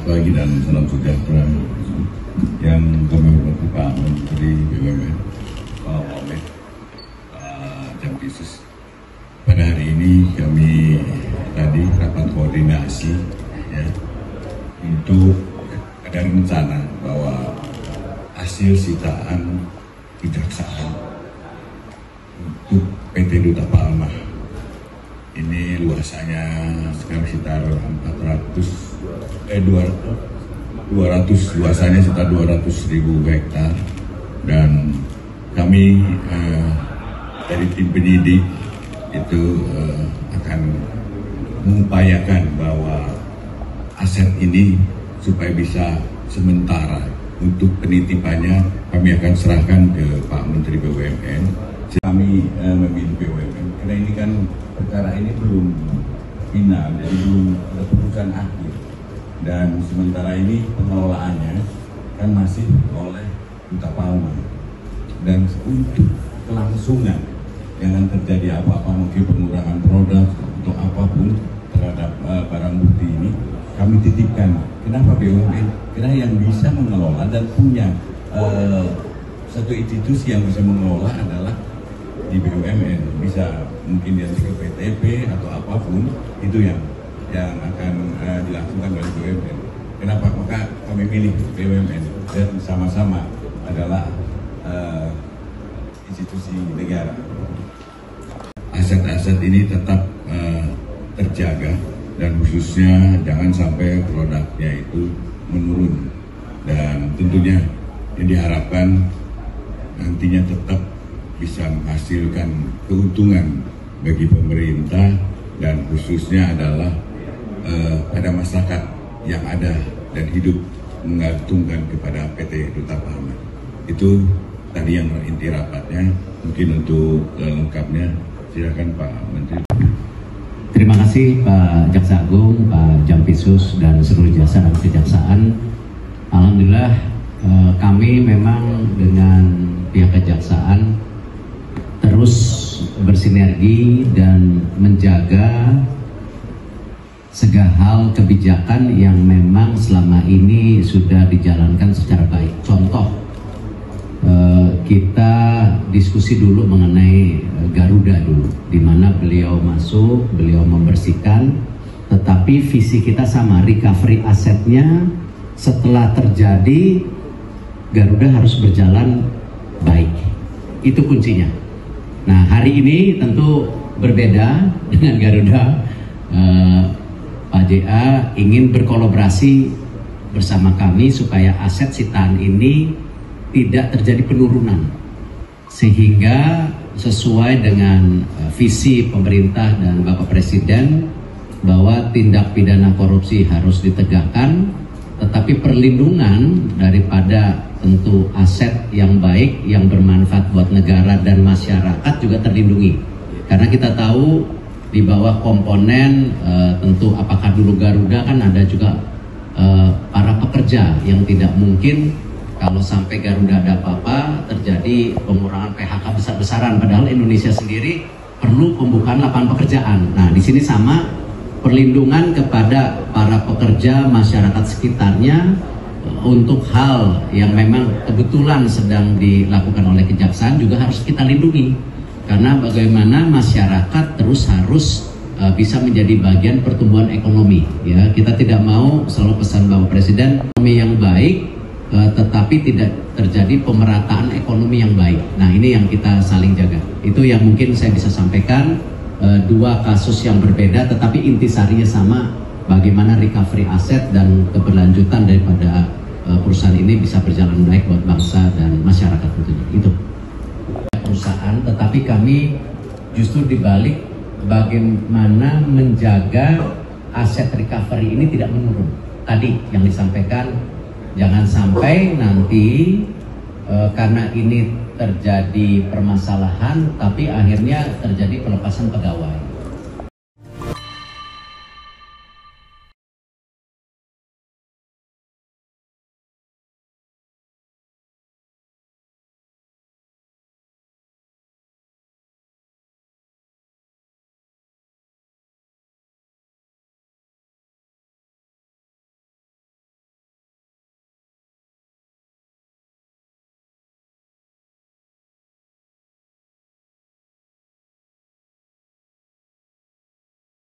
pagi dan salam sejahtera yang kami hormati Pak Menteri BUMN, Pak Wamen, Pak Jampisus. Pada hari ini kami tadi rapat koordinasi ya, untuk ada rencana bahwa hasil sitaan kejaksaan untuk PT Duta Palma ini luasannya sekarang sekitar 200 luasannya sekitar 200.000 hektar, dan kami dari tim penyidik itu akan mengupayakan bahwa aset ini supaya bisa sementara untuk penitipannya kami akan serahkan ke Pak Menteri BUMN. Kami memilih BUMN karena ini kan perkara ini belum final, jadi belum ada putusan akhir, dan sementara ini pengelolaannya kan masih oleh Duta Palma, dan untuk kelangsungan jangan terjadi apa-apa, mungkin pengurangan produk atau apapun terhadap barang bukti ini kami titipkan. Kenapa BUMN? Karena yang bisa mengelola dan punya satu institusi yang bisa mengelola adalah di BUMN. Bisa mungkin dia ke PTP atau apapun, itu yang akan dilakukan oleh BUMN. Kenapa? Maka kami pilih BUMN dan sama-sama adalah institusi negara. Aset-aset ini tetap terjaga, dan khususnya jangan sampai produknya itu menurun, dan tentunya yang diharapkan nantinya tetap bisa menghasilkan keuntungan bagi pemerintah, dan khususnya adalah pada masyarakat yang ada dan hidup mengantungkan kepada PT Duta Palma. Itu tadi yang inti rapatnya. Mungkin untuk lengkapnya silakan Pak Menteri. Terima kasih Pak Jaksa Agung, Pak Jampisus, dan seluruh jasa dan kejaksaan. Alhamdulillah kami memang dengan pihak kejaksaan terus bersinergi dan menjaga segala hal kebijakan yang memang selama ini sudah dijalankan secara baik. Contoh, kita diskusi dulu mengenai Garuda dulu, di mana beliau masuk, beliau membersihkan, tetapi visi kita sama, recovery asetnya setelah terjadi Garuda harus berjalan baik. Itu kuncinya. Nah, hari ini tentu berbeda dengan Garuda. Pak JA ingin berkolaborasi bersama kami supaya aset sitaan ini tidak terjadi penurunan, sehingga sesuai dengan visi pemerintah dan Bapak Presiden bahwa tindak pidana korupsi harus ditegakkan, tetapi perlindungan daripada tentu aset yang baik yang bermanfaat buat negara dan masyarakat juga terlindungi. Karena kita tahu di bawah komponen tentu apakah dulu Garuda kan ada juga para pekerja yang tidak mungkin kalau sampai Garuda ada apa-apa terjadi pengurangan PHK besar-besaran, padahal Indonesia sendiri perlu pembukaan lapangan pekerjaan. Nah, di sini sama, perlindungan kepada para pekerja masyarakat sekitarnya untuk hal yang memang kebetulan sedang dilakukan oleh kejaksaan juga harus kita lindungi, karena bagaimana masyarakat terus harus bisa menjadi bagian pertumbuhan ekonomi. Ya, kita tidak mau, selalu pesan Bapak Presiden, ekonomi yang baik tetapi tidak terjadi pemerataan ekonomi yang baik. Nah, ini yang kita saling jaga. Itu yang mungkin saya bisa sampaikan, dua kasus yang berbeda tetapi intisarinya sama, bagaimana recovery aset dan keberlanjutan daripada perusahaan ini bisa berjalan baik buat bangsa dan masyarakat tentunya. Itu perusahaan, tetapi kami justru dibalik bagaimana menjaga aset recovery ini tidak menurun. Tadi yang disampaikan, jangan sampai nanti karena ini terjadi permasalahan tapi akhirnya terjadi pelepasan pegawai.